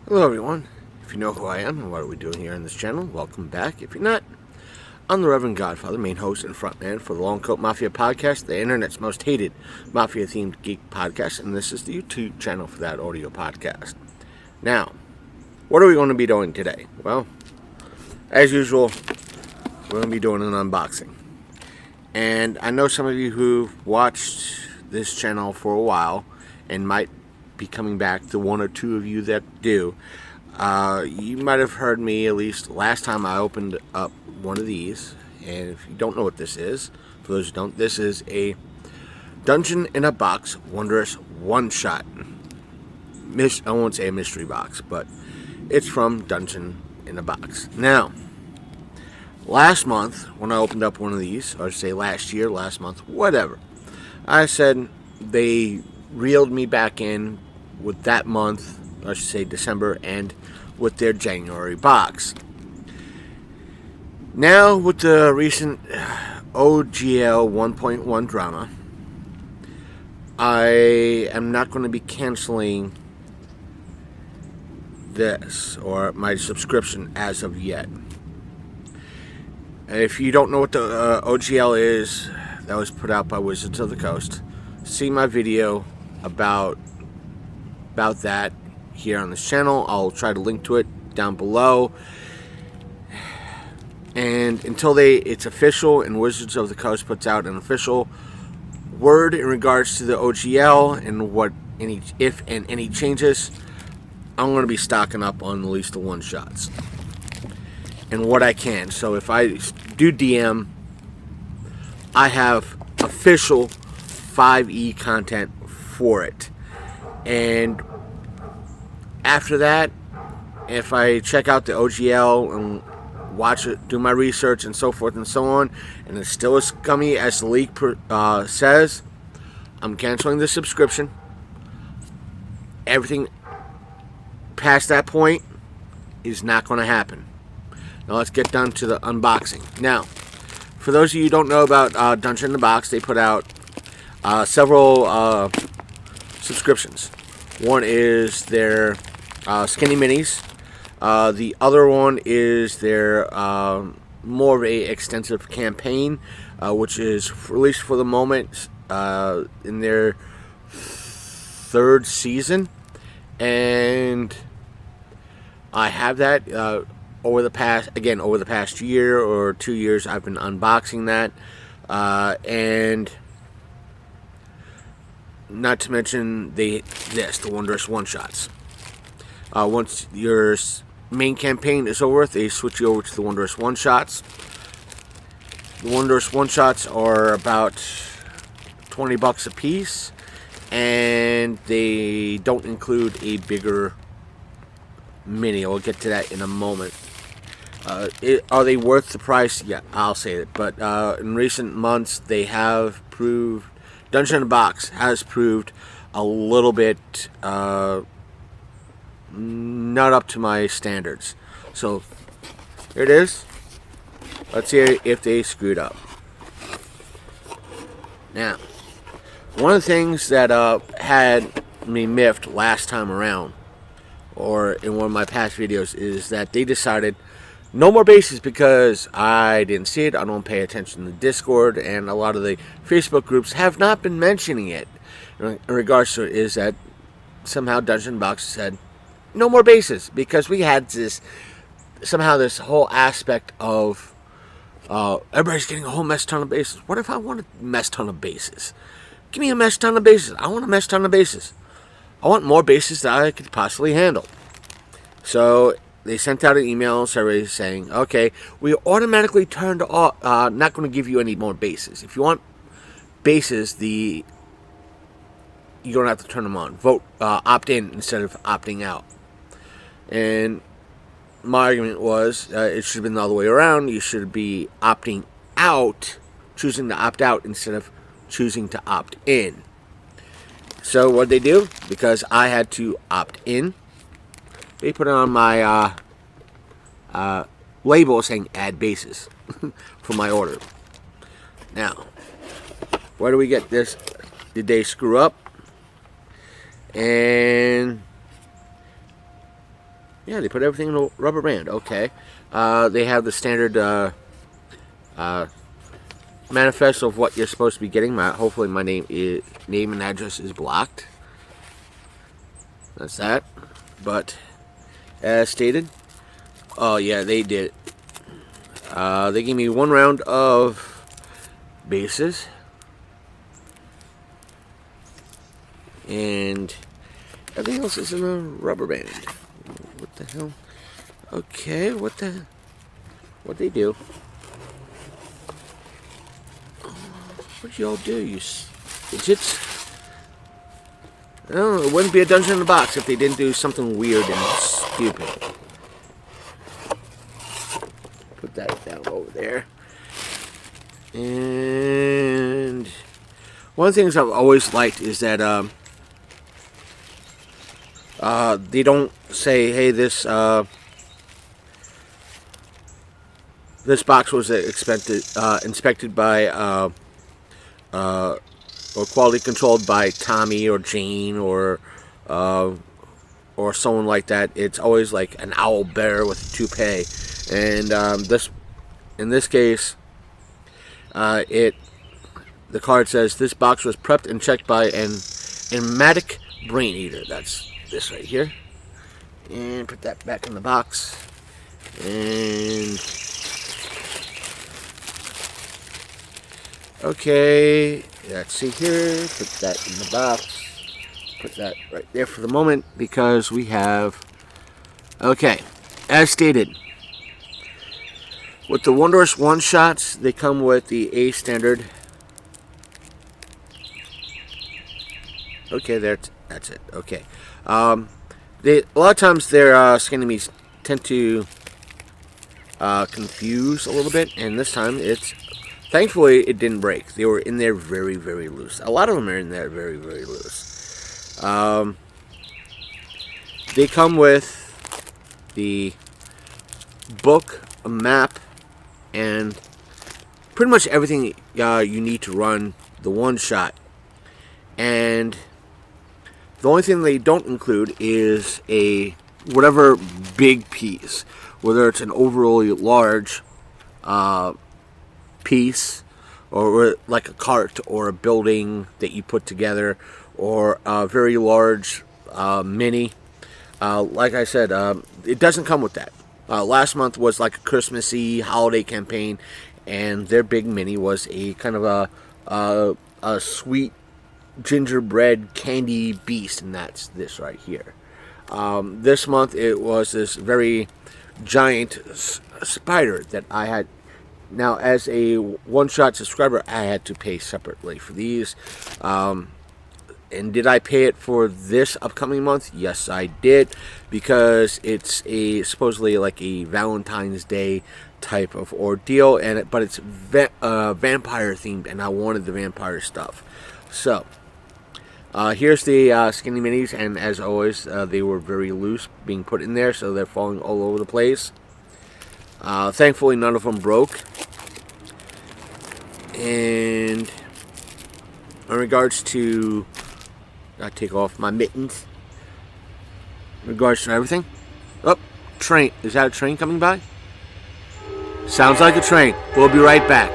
Hello everyone. If you know who I am and what are we doing here on this channel, welcome back. If you're not, I'm the Reverend Godfather, main host and frontman for the Long Coat Mafia podcast, the internet's most hated mafia-themed geek podcast, and this is the YouTube channel for that audio podcast. Now, what are we going to be doing today? Well, as usual, we're going to be doing an unboxing. And I know some of you who've watched this channel for a while and might be coming back, the one or two of you that do, you might have heard me at least last time I opened up one of these. And if you don't know what this is, for those who don't, this is a Dungeon in a Box Wondrous One Shot. I won't say a mystery box, but it's from Dungeon in a Box. Now, last month when I opened up one of these, or say last year, last month, whatever, I said they reeled me back in with that month, I should say December, and with their January box. Now, with the recent OGL 1.1 drama, I am not going to be canceling this or my subscription as of yet. And if you don't know what the OGL is, that was put out by Wizards of the Coast, see my video about that here on this channel. I'll try to link to it down below. And until it's official and Wizards of the Coast puts out an official word in regards to the OGL and if any changes, I'm going to be stocking up on at least the one shots and what I can. So if I do DM, I have official 5e content for it. And after that, if I check out the OGL and watch it, do my research and so forth and so on, and it's still as scummy as the leak says, I'm canceling the subscription. Everything past that point is not going to happen. Now let's get down to the unboxing. Now, for those of you who don't know about Dungeon in the Box, they put out several subscriptions. One is their Skinny Minis. The other one is their more of a extensive campaign, which is released for the moment in their third season. And I have that over the past year or 2 years. I've been unboxing that, and not to mention the Wondrous One Shots. Once your main campaign is over, they switch you over to the Wondrous One Shots. The Wondrous One Shots are about $20 a piece, and they don't include a bigger mini. I'll get to that in a moment. Are they worth the price? Yeah, I'll say it. But in recent months, they have proved, Dungeon in a Box has proved a little bit not up to my standards. So here it is. Let's see if they screwed up. Now, one of the things that had me miffed last time around, or in one of my past videos, is that they decided no more bases, because I didn't see it. I don't pay attention to Discord, and a lot of the Facebook groups have not been mentioning it. In regards to it, is that somehow Dungeon Box said no more bases, because we had this whole aspect of everybody's getting a whole mess ton of bases. What if I want a mess ton of bases? Give me a mess ton of bases. I want a mess ton of bases. I want more bases that I could possibly handle. So they sent out an email, survey saying, okay, we automatically turned off, not going to give you any more bases. If you want bases, you don't have to turn them on. Vote, opt in instead of opting out. And my argument was, it should have been the other way around. You should be opting out, choosing to opt out instead of choosing to opt in. So what did they do? Because I had to opt in, they put it on my label saying add bases for my order. Now, where do we get this? Did they screw up? And Yeah, they put everything in a rubber band. Okay. They have the standard manifest of what you're supposed to be getting. Hopefully my name and address is blocked. That's that. But as stated, oh yeah, they did. They gave me 1 round of bases. And everything else is in a rubber band. What the hell? Okay, what they do? What y'all do, you idiots? Oh, it wouldn't be a dungeon in a box if they didn't do something weird and stupid. Put that down over there. And one of the things I've always liked is that they don't say, "Hey, this box was inspected by or quality controlled by Tommy or Jane or someone like that." It's always like an owl bear with a toupee, and in this case, the card says this box was prepped and checked by an enigmatic brain eater. That's this right here, and put that back in the box, and okay, let's see here, put that in the box, put that right there for the moment, because we have, okay, as stated, with the Wondrous One Shots, they come with the A standard. Okay, that's it, okay. A lot of times their skin enemies tend to confuse a little bit, and this time thankfully, it didn't break. They were in there very, very loose. A lot of them are in there very, very loose. They come with the book, a map, and pretty much everything you need to run the one shot. And the only thing they don't include is whatever big piece, whether it's an overly large piece, or like a cart or a building that you put together, or a very large mini. Like I said, it doesn't come with that. Last month was like a Christmassy holiday campaign, and their big mini was a kind of a sweet gingerbread candy beast, and that's this right here. This month it was this very giant spider that I had. Now, as a one-shot subscriber, I had to pay separately for these. And did I pay it for this upcoming month? Yes, I did, because it's supposedly like a Valentine's Day type of ordeal, but it's vampire themed, and I wanted the vampire stuff. So here's the skinny minis, and as always, they were very loose being put in there, so they're falling all over the place. Thankfully, none of them broke. And in regards to, I take off my mittens. In regards to everything, oh, train. Is that a train coming by? Sounds like a train. We'll be right back.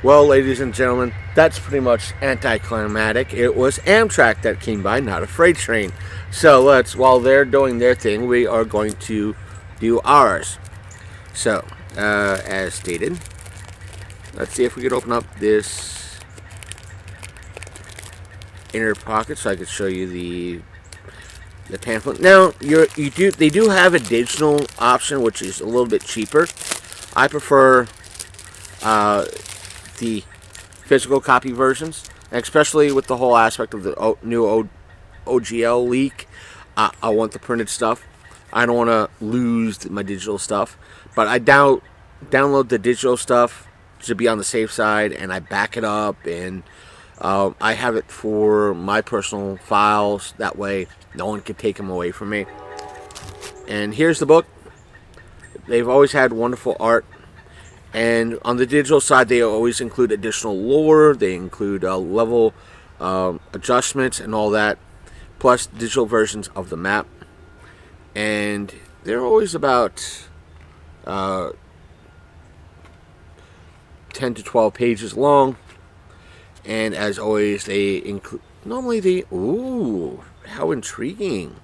Well, ladies and gentlemen, that's pretty much anticlimactic. It was Amtrak that came by, not a freight train. So while they're doing their thing, we are going to do ours. So, as stated, let's see if we could open up this inner pocket so I could show you the pamphlet. Now, they do have a digital option, which is a little bit cheaper. I prefer the physical copy versions, especially with the whole aspect of the new OGL leak. I want the printed stuff. I don't want to lose my digital stuff, but I download the digital stuff to be on the safe side, and I back it up, and I have it for my personal files. That way, no one can take them away from me. And here's the book. They've always had wonderful art, and on the digital side, they always include additional lore. They include level adjustments and all that, plus digital versions of the map. and they're always about 10 to 12 pages long. And as always, they include, normally they, ooh, how intriguing.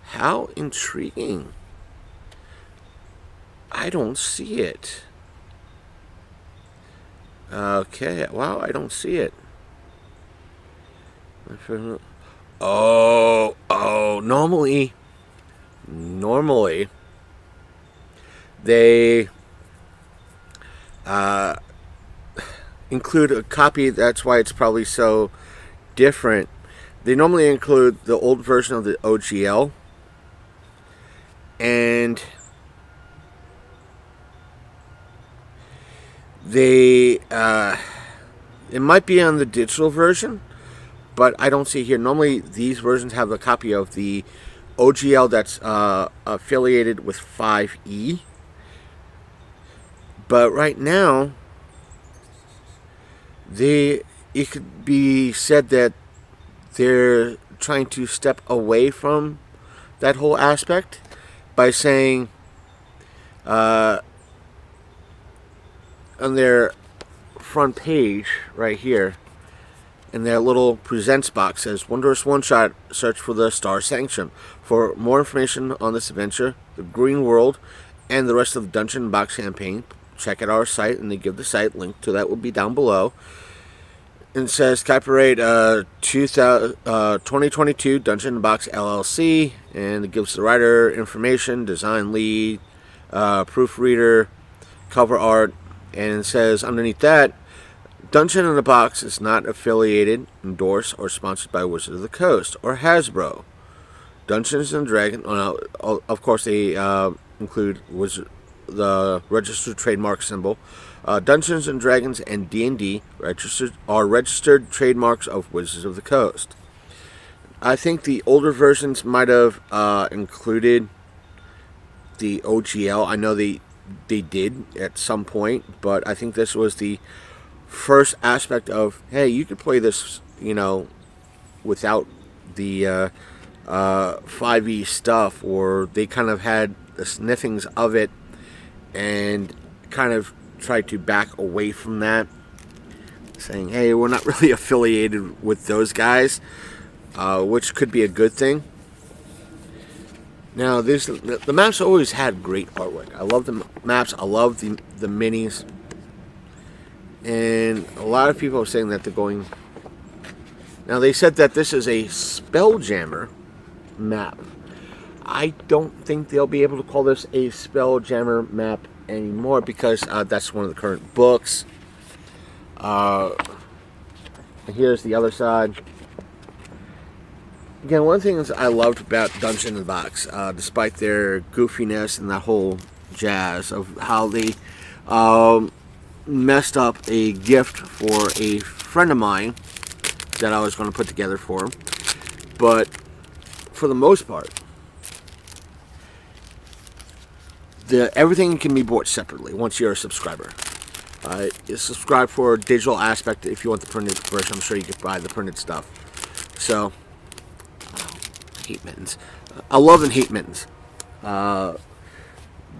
How intriguing. I don't see it. Okay, wow, I don't see it. Normally, they include a copy. That's why it's probably so different. They normally include the old version of the OGL, and they it might be on the digital version, but I don't see it here. Normally, these versions have a copy of the OGL that's affiliated with 5E. But right now, it could be said that they're trying to step away from that whole aspect by saying on their front page right here, in their little presents box, says Wondrous One Shot, search for the Star Sanction. For more information on this adventure, the Green World, and the rest of the Dungeon Box campaign, check out our site, and they give the site link to that will be down below. And it says copyright 2022 Dungeon Box LLC, and it gives the writer information, design lead, proofreader, cover art, and it says underneath that, Dungeon in the Box is not affiliated, endorsed, or sponsored by Wizards of the Coast or Hasbro. Dungeons and Dragons, of course, they include the registered trademark symbol. Dungeons and Dragons and D&D are registered trademarks of Wizards of the Coast. I think the older versions might have included the OGL. I know they did at some point, but I think this was the first aspect of, hey, you could play this, without the 5e stuff, or they kind of had the sniffings of it and kind of tried to back away from that, saying, hey, we're not really affiliated with those guys, which could be a good thing. Now, the maps always had great artwork. I love the maps. I love the minis. And a lot of people are saying that they're going... Now, they said that this is a Spelljammer map. I don't think they'll be able to call this a Spelljammer map anymore, because that's one of the current books. And here's the other side. Again, one of the things I loved about Dungeon in the Box, despite their goofiness and that whole jazz of how they messed up a gift for a friend of mine that I was going to put together for him. But for the most part, everything can be bought separately once you're a subscriber. You subscribe for a digital aspect. If you want the printed version, I'm sure you could buy the printed stuff. So, hate mittens. I love and hate mittens.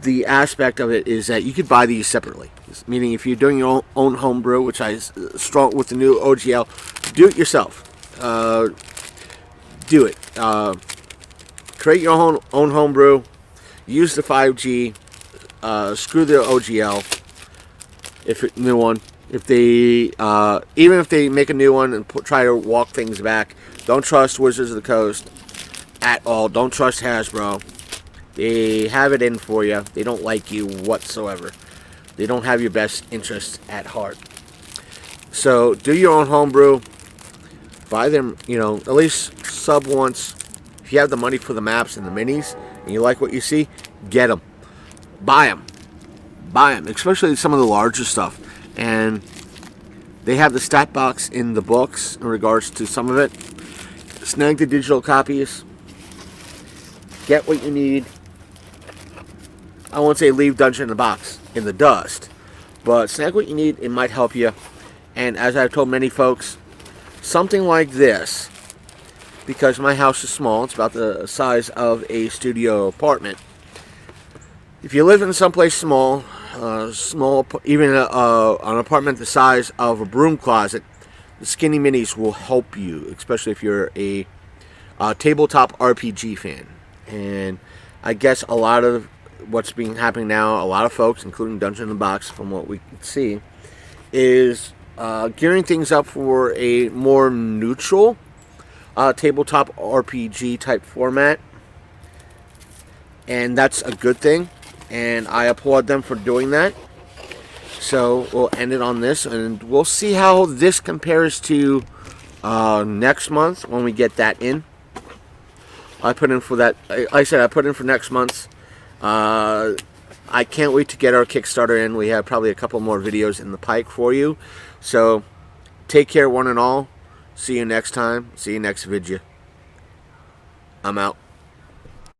The aspect of it is that you could buy these separately. Meaning, if you're doing your own homebrew, which I strong with the new OGL, do it yourself. Do it. Create your own homebrew. Use the 5G. Screw the OGL. New one. If they even if they make a new one and try to walk things back, don't trust Wizards of the Coast at all. Don't trust Hasbro. They have it in for you. They don't like you whatsoever. They don't have your best interests at heart. So do your own homebrew. Buy them, at least sub once. If you have the money for the maps and the minis, and you like what you see, get them. Buy them. Buy them, especially some of the larger stuff. And they have the stat box in the books in regards to some of it. Snag the digital copies. Get what you need. I won't say leave Dungeon in the Box in the dust, but snag what you need. It might help you. And as I've told many folks, something like this because my house is small. It's about the size of a studio apartment. If you live in someplace small, even an apartment the size of a broom closet, the Skinny Minis will help you, especially if you're a tabletop RPG fan. And I guess a lot of what's being happening now, a lot of folks, including Dungeon in the Box, from what we can see, is gearing things up for a more neutral tabletop RPG type format. And that's a good thing. And I applaud them for doing that. So we'll end it on this, and we'll see how this compares to next month when we get that in. I put in for that. I said I put in for next month's. I can't wait to get our Kickstarter in. We have probably a couple more videos in the pike for you. So take care, one and all. See you next time. See you next video. I'm out.